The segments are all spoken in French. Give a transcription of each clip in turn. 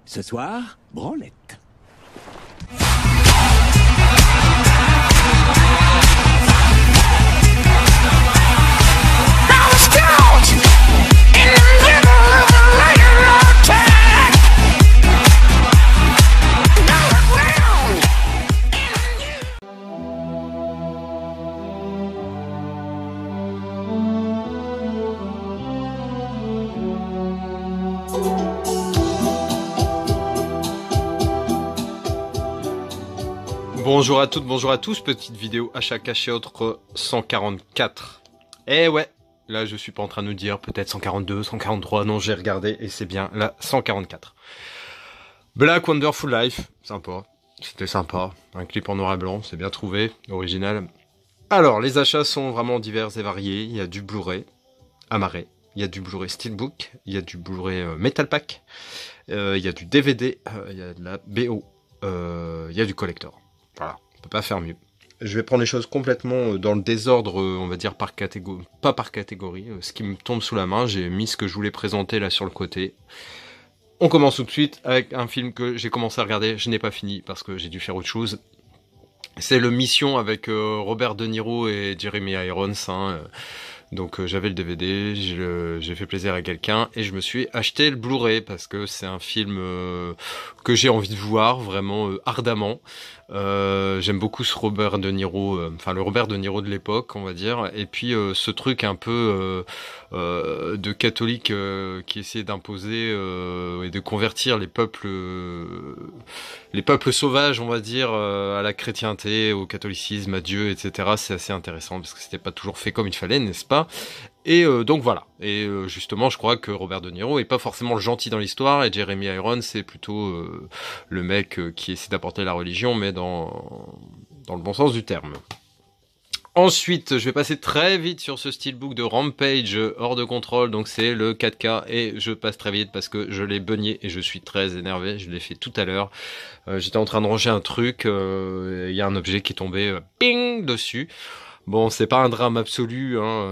Ce soir, branlette. Bonjour à toutes, bonjour à tous, petite vidéo achat caché autre 144. Eh ouais, là je suis pas en train de nous dire peut-être 142, 143, non j'ai regardé et c'est bien la 144. Black Wonderful Life, sympa, c'était sympa, un clip en noir et blanc, c'est bien trouvé, original. Alors les achats sont vraiment divers et variés, il y a du Blu-ray amarré, il y a du Blu-ray Steelbook, il y a du Blu-ray Metal Pack, il y a du DVD, il y a de la BO, il y a du collector. Voilà, on peut pas faire mieux. Je vais prendre les choses complètement dans le désordre, on va dire par catégorie, pas par catégorie, ce qui me tombe sous la main. J'ai mis ce que je voulais présenter là sur le côté. On commence tout de suite avec un film que j'ai commencé à regarder, je n'ai pas fini parce que j'ai dû faire autre chose. C'est le Mission avec Robert De Niro et Jeremy Irons. Donc j'avais le DVD, j'ai fait plaisir à quelqu'un et je me suis acheté le Blu-ray parce que c'est un film que j'ai envie de voir vraiment ardemment. J'aime beaucoup ce Robert De Niro, enfin le Robert De Niro de l'époque, on va dire. Et puis ce truc un peu de catholique qui essaie d'imposer et de convertir les peuples sauvages, on va dire, à la chrétienté, au catholicisme, à Dieu, etc. C'est assez intéressant parce que c'était pas toujours fait comme il fallait, n'est-ce pas? Et donc voilà. Et justement, je crois que Robert De Niro est pas forcément le gentil dans l'histoire et Jeremy Irons c'est plutôt le mec qui essaie d'apporter la religion, mais dans le bon sens du terme. Ensuite, je vais passer très vite sur ce steelbook de Rampage hors de contrôle, donc c'est le 4K et je passe très vite parce que je l'ai beugné et je suis très énervé, je l'ai fait tout à l'heure. J'étais en train de ranger un truc, il y a un objet qui est tombé ping dessus. Bon, c'est pas un drame absolu, hein.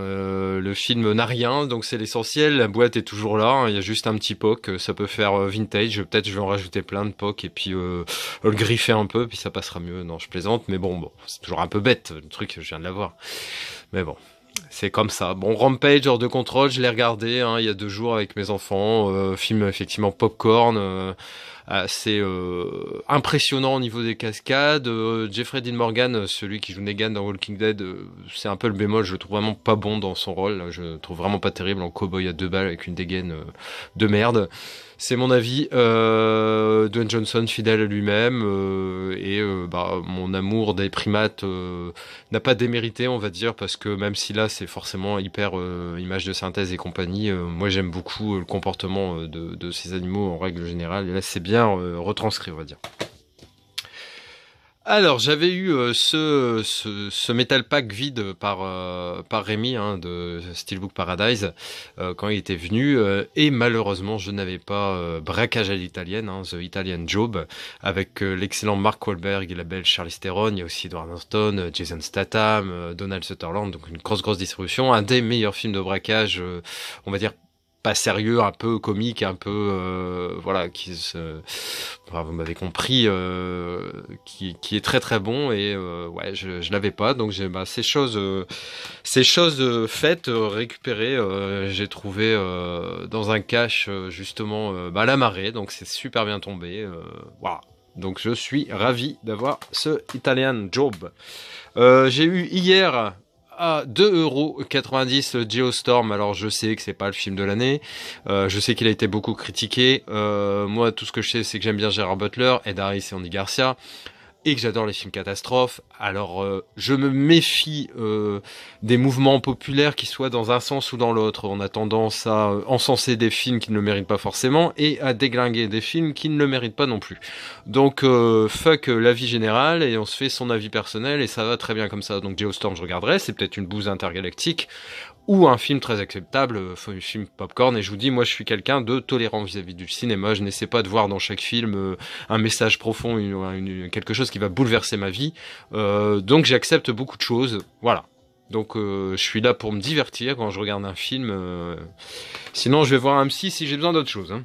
Le film n'a rien, donc c'est l'essentiel. La boîte est toujours là, hein. Il y a juste un petit poc, ça peut faire vintage. Peut-être je vais en rajouter plein de pocs et puis le griffer un peu, puis ça passera mieux. Non, je plaisante, mais bon, c'est toujours un peu bête, le truc, je viens de l'avoir. Mais bon, c'est comme ça. Bon, Rampage hors de contrôle, je l'ai regardé il y a 2 jours avec mes enfants. Film effectivement popcorn. Assez impressionnant au niveau des cascades. Jeffrey Dean Morgan, celui qui joue Negan dans Walking Dead, c'est un peu le bémol, je le trouve vraiment pas bon dans son rôle, je le trouve vraiment pas terrible en cow-boy à 2 balles avec une dégaine de merde. C'est mon avis. Dwayne Johnson fidèle à lui-même mon amour des primates n'a pas démérité, on va dire, parce que même si là c'est forcément hyper image de synthèse et compagnie, moi j'aime beaucoup le comportement de ces animaux en règle générale, et là c'est bien retranscrit, on va dire. Alors j'avais eu ce Metal Pack vide par Rémi de Steelbook Paradise quand il était venu et malheureusement je n'avais pas Braquage à l'italienne, The Italian Job, avec l'excellent Mark Wahlberg et la belle Charlize Theron. Il y a aussi Edward Norton, Jason Statham, Donald Sutherland, donc une grosse distribution, un des meilleurs films de braquage, on va dire pas sérieux, un peu comique, un peu vous m'avez compris, qui est très bon, et ouais, je l'avais pas, donc j'ai ces choses faites, récupérées, j'ai trouvé dans un cache justement la marée, donc c'est super bien tombé, voilà. Donc je suis ravi d'avoir ce Italian Job. J'ai eu hier à 2,90 € le Geostorm. Alors je sais que c'est pas le film de l'année, je sais qu'il a été beaucoup critiqué, moi tout ce que je sais c'est que j'aime bien Gerard Butler, Ed Harris et Andy Garcia, et que j'adore les films catastrophes. Alors je me méfie des mouvements populaires qui soient dans un sens ou dans l'autre. On a tendance à encenser des films qui ne le méritent pas forcément et à déglinguer des films qui ne le méritent pas non plus. Donc fuck l'avis général et on se fait son avis personnel et ça va très bien comme ça. Donc Geostorm je regarderai, c'est peut-être une bouse intergalactique ou un film très acceptable, un film popcorn, et je vous dis, moi je suis quelqu'un de tolérant vis-à-vis du cinéma, je n'essaie pas de voir dans chaque film un message profond, quelque chose qui va bouleverser ma vie, donc j'accepte beaucoup de choses, voilà. Donc je suis là pour me divertir quand je regarde un film, Sinon, je vais voir un psy si j'ai besoin d'autre chose. Hein.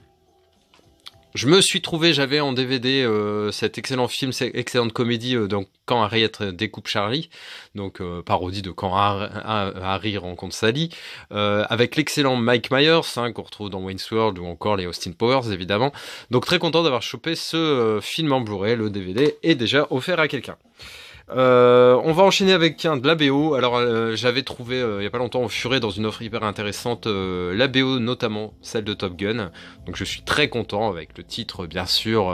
Je me suis trouvé, j'avais en DVD cet excellent film, cette excellente comédie donc Quand Harry découpe Charlie, donc parodie de Quand Harry rencontre Sally, avec l'excellent Mike Myers hein, qu'on retrouve dans Wayne's World ou encore les Austin Powers évidemment. Donc très content d'avoir chopé ce film en Blu-ray, le DVD est déjà offert à quelqu'un. On va enchaîner avec de la BO. Alors j'avais trouvé il y a pas longtemps au Furet dans une offre hyper intéressante la BO notamment celle de Top Gun. Donc je suis très content avec le titre bien sûr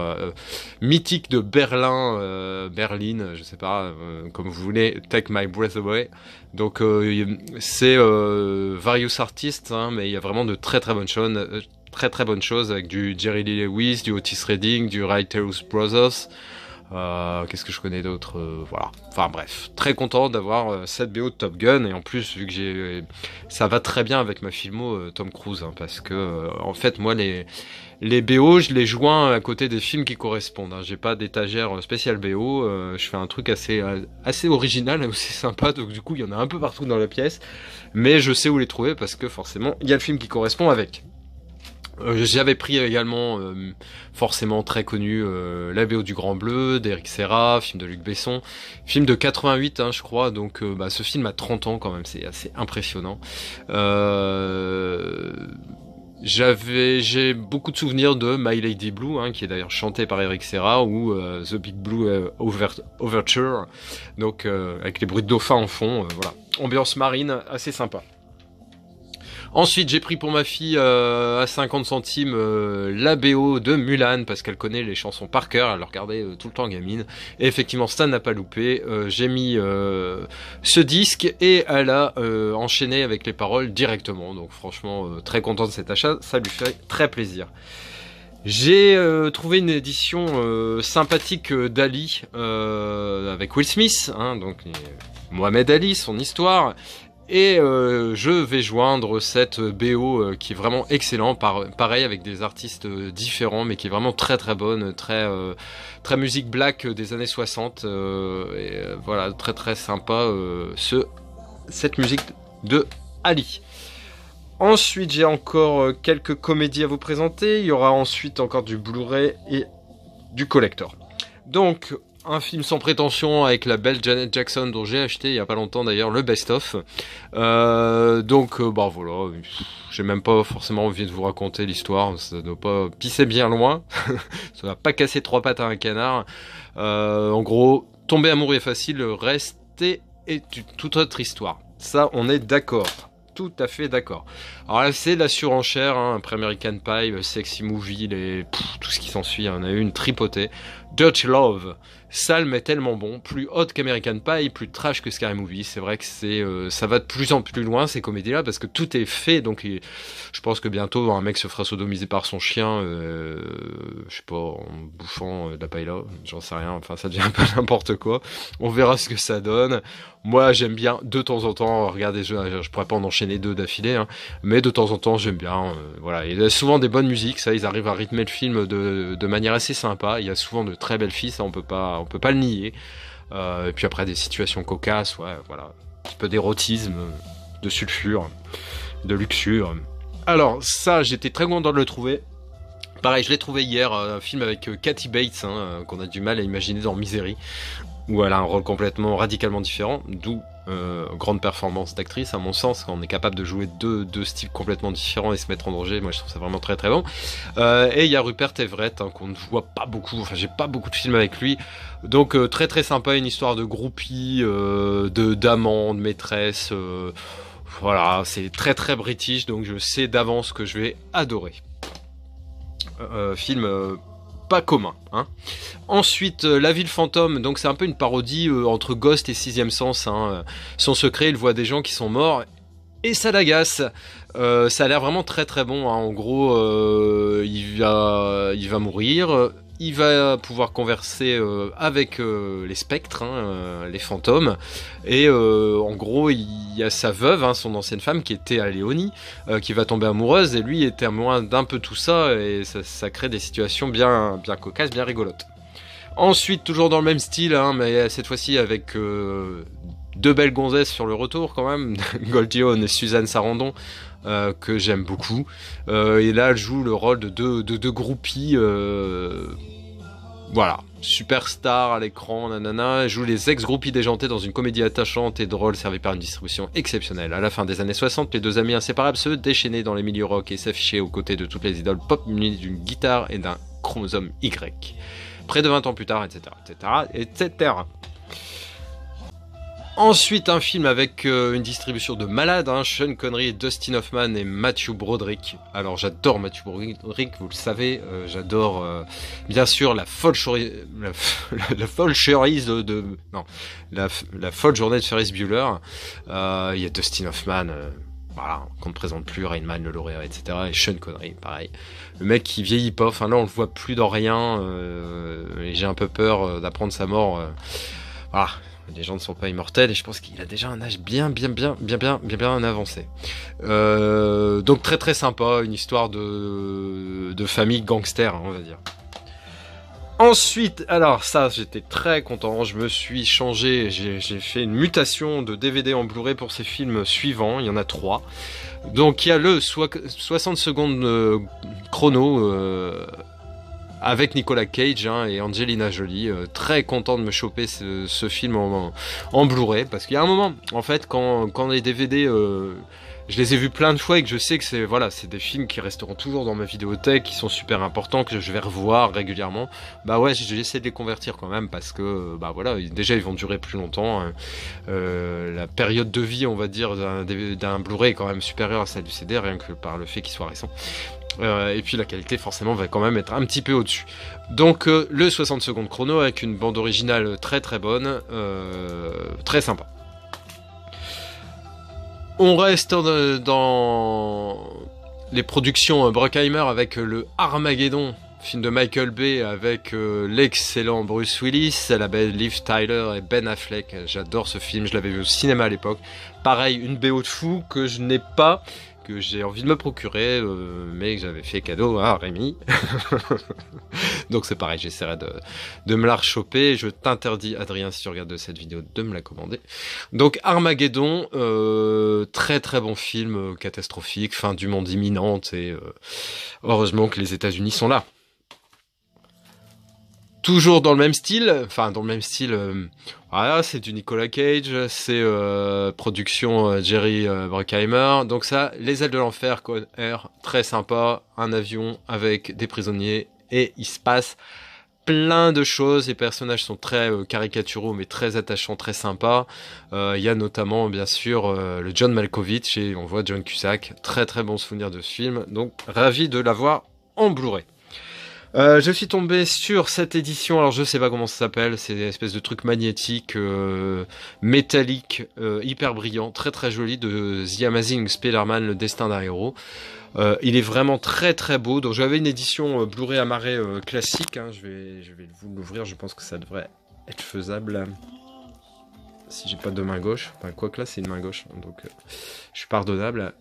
mythique de Berlin, je sais pas comme vous voulez, Take My Breath Away. Donc c'est various artists hein, mais il y a vraiment de très bonnes choses, très bonnes choses avec du Jerry Lee Lewis, du Otis Redding, du Ray Terus Brothers. Qu'est-ce que je connais d'autre voilà. Enfin bref, très content d'avoir cette BO de Top Gun et en plus vu que ça va très bien avec ma filmo Tom Cruise hein, parce que en fait moi les BO je les joins à côté des films qui correspondent. Hein. J'ai pas d'étagère spéciale BO, je fais un truc assez original et aussi sympa donc du coup il y en a un peu partout dans la pièce mais je sais où les trouver parce que forcément il y a le film qui correspond avec. J'avais pris également, forcément très connu, la BO du Grand Bleu, d'Éric Serra, film de Luc Besson, film de 88 hein, je crois, donc ce film a 30 ans quand même, c'est assez impressionnant. J'ai beaucoup de souvenirs de My Lady Blue, hein, qui est d'ailleurs chanté par Eric Serra, ou The Big Blue Overture, donc avec les bruits de dauphins en fond, voilà, ambiance marine assez sympa. Ensuite, j'ai pris pour ma fille à 50 centimes la BO de Mulan parce qu'elle connaît les chansons par cœur, elle le regardait tout le temps gamine. Et effectivement, ça n'a pas loupé. J'ai mis ce disque et elle a enchaîné avec les paroles directement. Donc franchement, très content de cet achat, ça lui fait très plaisir. J'ai trouvé une édition sympathique d'Ali avec Will Smith, hein, donc Mohamed Ali, son histoire. Et je vais joindre cette BO qui est vraiment excellent, pareil avec des artistes différents, mais qui est vraiment très bonne, très musique black des années 60. Voilà, très sympa cette musique de Ali. Ensuite, j'ai encore quelques comédies à vous présenter. Il y aura ensuite encore du Blu-ray et du collector. Donc un film sans prétention avec la belle Janet Jackson dont j'ai acheté il y a pas longtemps d'ailleurs le best-of. Donc bah voilà, j'ai même pas forcément envie de vous raconter l'histoire, ça doit pas pisser bien loin, ça va pas casser trois pattes à un canard. En gros, tomber amoureux est facile, rester est une toute autre histoire. Ça, on est d'accord. Tout à fait d'accord. Alors là, c'est la surenchère, hein, après American Pie, Sexy Movie, tout ce qui s'ensuit, on a eu une tripotée. Dutch Love, ça mais tellement bon, plus hot qu'American Pie, plus trash que Scary Movie. C'est vrai que ça va de plus en plus loin ces comédies-là parce que tout est fait. Donc je pense que bientôt un mec se fera sodomiser par son chien, je sais pas, en bouffant de la paella, j'en sais rien. Enfin, ça devient un peu n'importe quoi. On verra ce que ça donne. Moi, j'aime bien de temps en temps regarder. Je pourrais pas en enchaîner deux d'affilée, hein, mais de temps en temps, j'aime bien. Voilà, il y a souvent des bonnes musiques. Ça, ils arrivent à rythmer le film de manière assez sympa. Il y a souvent de très belles filles, ça on peut pas le nier. Et puis après des situations cocasses, ouais, voilà, un petit peu d'érotisme, de sulfure, de luxure. Alors ça, j'étais très content de le trouver. Pareil, je l'ai trouvé hier, un film avec Kathy Bates, hein, qu'on a du mal à imaginer dans Misery, où elle a un rôle complètement radicalement différent, d'où grande performance d'actrice à mon sens, quand on est capable de jouer deux styles complètement différents et se mettre en danger. Moi je trouve ça vraiment très bon. Et il y a Rupert Everett, hein, qu'on ne voit pas beaucoup, enfin j'ai pas beaucoup de films avec lui, donc très sympa, une histoire de groupie, d'amant, de maîtresse, voilà, c'est très british, donc je sais d'avance que je vais adorer. Film pas commun, hein. Ensuite, La Ville Fantôme, donc c'est un peu une parodie entre Ghost et Sixième Sens, hein. Son secret, il voit des gens qui sont morts et ça l'agace. Ça a l'air vraiment très bon, hein. En gros, il va mourir. Il va pouvoir converser avec les spectres, hein, les fantômes, et en gros il y a sa veuve, hein, son ancienne femme qui était à Léonie, qui va tomber amoureuse, et lui est témoin d'un peu tout ça, et ça crée des situations bien cocasses, bien rigolotes. Ensuite, toujours dans le même style, hein, mais cette fois-ci avec deux belles gonzesses sur le retour quand même, Goldie Hawn et Suzanne Sarandon. que j'aime beaucoup. Et là, elle joue le rôle de deux groupies. Voilà, superstar à l'écran, nanana. Elle joue les ex-groupies déjantées dans une comédie attachante et drôle servie par une distribution exceptionnelle. À la fin des années 60, les deux amis inséparables se déchaînaient dans les milieux rock et s'affichaient aux côtés de toutes les idoles pop munies d'une guitare et d'un chromosome Y. Près de 20 ans plus tard, etc., etc., etc. Ensuite, un film avec une distribution de malades, hein, Sean Connery, Dustin Hoffman et Matthew Broderick. Alors, j'adore Matthew Broderick, vous le savez, j'adore, bien sûr, la folle journée de Ferris Bueller. Il y a Dustin Hoffman, voilà, qu'on ne présente plus, Rain Man, le lauréat, etc. Et Sean Connery, pareil. Le mec qui vieillit pas, enfin là, on le voit plus dans rien, et j'ai un peu peur d'apprendre sa mort, voilà. Les gens ne sont pas immortels et je pense qu'il a déjà un âge bien avancé. Donc très très sympa, une histoire de famille gangster, on va dire. Ensuite, alors ça, j'étais très content, je me suis changé, j'ai fait une mutation de DVD en Blu-ray pour ces films suivants, il y en a 3. Donc il y a le 60 secondes chrono, avec Nicolas Cage et Angelina Jolie. Très content de me choper ce film en Blu-ray, parce qu'il y a un moment, en fait, quand les DVD, je les ai vus plein de fois et que je sais que c'est des films qui resteront toujours dans ma vidéothèque, qui sont super importants, que je vais revoir régulièrement. Bah ouais, j'essaie de les convertir quand même, parce que déjà ils vont durer plus longtemps. La période de vie, on va dire, d'un Blu-ray est quand même supérieure à celle du CD, rien que par le fait qu'il soit récent. Et puis la qualité forcément va quand même être un petit peu au-dessus. Donc le 60 secondes chrono avec une bande originale très très bonne, très sympa. On reste dans les productions Bruckheimer avec le Armageddon, film de Michael Bay avec l'excellent Bruce Willis, la belle Liv Tyler et Ben Affleck. J'adore ce film, je l'avais vu au cinéma à l'époque. Pareil, une BO de fou que je n'ai pas, que j'ai envie de me procurer, mais que j'avais fait cadeau à Rémi. Donc c'est pareil, j'essaierai de me la rechoper. Je t'interdis, Adrien, si tu regardes cette vidéo, de me la commander. Donc Armageddon, très très bon film, catastrophique, fin du monde imminente, et heureusement que les États-Unis sont là. Toujours dans le même style, voilà, c'est du Nicolas Cage, c'est production Jerry Bruckheimer. Donc ça, Les Ailes de l'Enfer, Con Air, très sympa, un avion avec des prisonniers, et il se passe plein de choses. Les personnages sont très caricaturaux, mais très attachants, très sympas. Il y a notamment, bien sûr, le John Malkovich, et on voit John Cusack. Très très bon souvenir de ce film, donc ravi de l'avoir en Blu-ray. Je suis tombé sur cette édition, alors je sais pas comment ça s'appelle, c'est une espèce de truc magnétique, métallique, hyper brillant, très très joli, de The Amazing Spider-Man, le destin d'un héros. Il est vraiment très très beau. Donc j'avais une édition Blu-ray amarré classique, hein. Je vais vous l'ouvrir, je pense que ça devrait être faisable. Si j'ai pas de main gauche, enfin quoi que là c'est une main gauche, donc je suis pardonnable.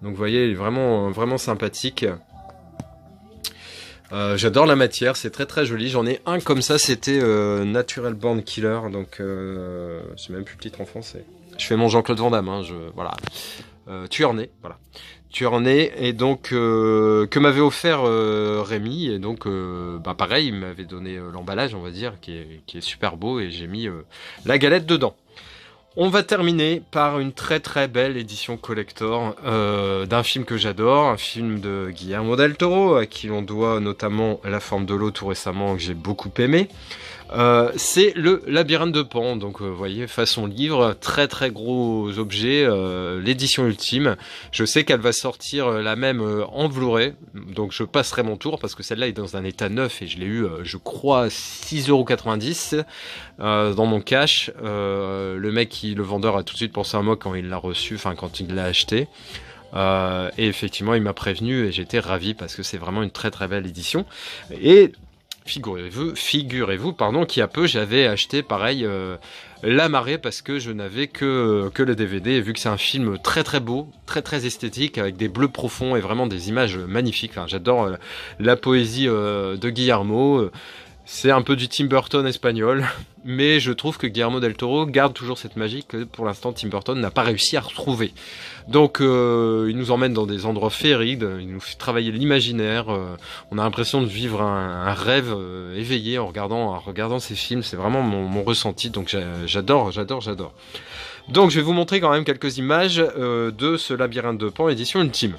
Donc vous voyez, il est vraiment vraiment sympathique. J'adore la matière, c'est très très joli. J'en ai un comme ça, c'était Natural Born Killer, donc c'est même plus le titre en français. Je fais mon Jean-Claude Van Damme, hein, voilà. Tueur né, voilà. Tueur né, et donc que m'avait offert Rémi, et donc pareil, il m'avait donné l'emballage, on va dire, qui est super beau, et j'ai mis la galette dedans. On va terminer par une très très belle édition collector d'un film que j'adore, un film de Guillermo del Toro, à qui l'on doit notamment La Forme de l'eau tout récemment, que j'ai beaucoup aimé. C'est le Labyrinthe de Pan, donc vous voyez, façon livre, très très gros objet, l'édition ultime. Je sais qu'elle va sortir la même en Blu-ray, donc je passerai mon tour, parce que celle-là est dans un état neuf, et je l'ai eu, je crois, 6,90 € dans mon cash. Le le vendeur a tout de suite pensé à moi quand il l'a reçu, enfin quand il l'a acheté. Et effectivement, il m'a prévenu, et j'étais ravi, parce que c'est vraiment une très très belle édition. Et figurez-vous, qu'il y a peu, j'avais acheté pareil La Marée, parce que je n'avais que le DVD, et vu que c'est un film très très beau, très très esthétique, avec des bleus profonds et vraiment des images magnifiques. Enfin, j'adore la poésie de Guillermo. C'est un peu du Tim Burton espagnol. mais je trouve que Guillermo del Toro garde toujours cette magie que pour l'instant Tim Burton n'a pas réussi à retrouver. Donc il nous emmène dans des endroits féeriques, il nous fait travailler l'imaginaire, on a l'impression de vivre un rêve éveillé en regardant ces films, c'est vraiment mon ressenti, donc j'adore. Donc je vais vous montrer quand même quelques images de ce Labyrinthe de Pan édition Ultime.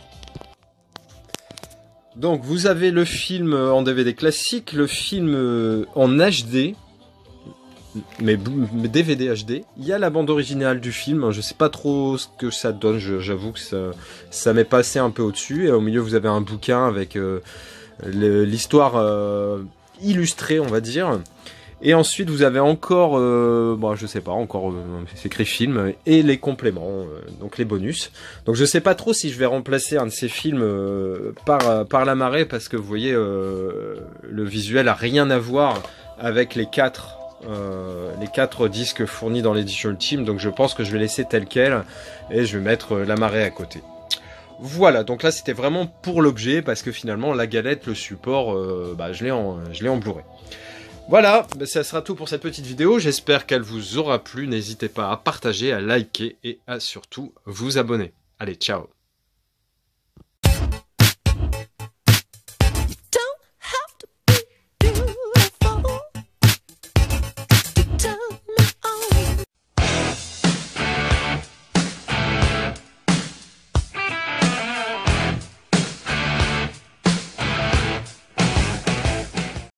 Donc vous avez le film en DVD classique, le film en HD, mais DVD HD. Il y a la bande originale du film, je sais pas trop ce que ça donne, j'avoue que ça m'est passé un peu au-dessus. Et au milieu vous avez un bouquin avec l'histoire illustrée, on va dire. Et ensuite vous avez encore, je sais pas, c'est écrit film, et les compléments, donc les bonus. Donc je sais pas trop si je vais remplacer un de ces films par La Marée, parce que vous voyez, le visuel a rien à voir avec les quatre disques fournis dans l'édition ultime, donc je pense que je vais laisser tel quel, et je vais mettre La Marée à côté. Voilà, donc là c'était vraiment pour l'objet, parce que finalement la galette, le support, je l'ai en Blu-ray. Voilà, ça sera tout pour cette petite vidéo, j'espère qu'elle vous aura plu, n'hésitez pas à partager, à liker et à surtout vous abonner. Allez, ciao!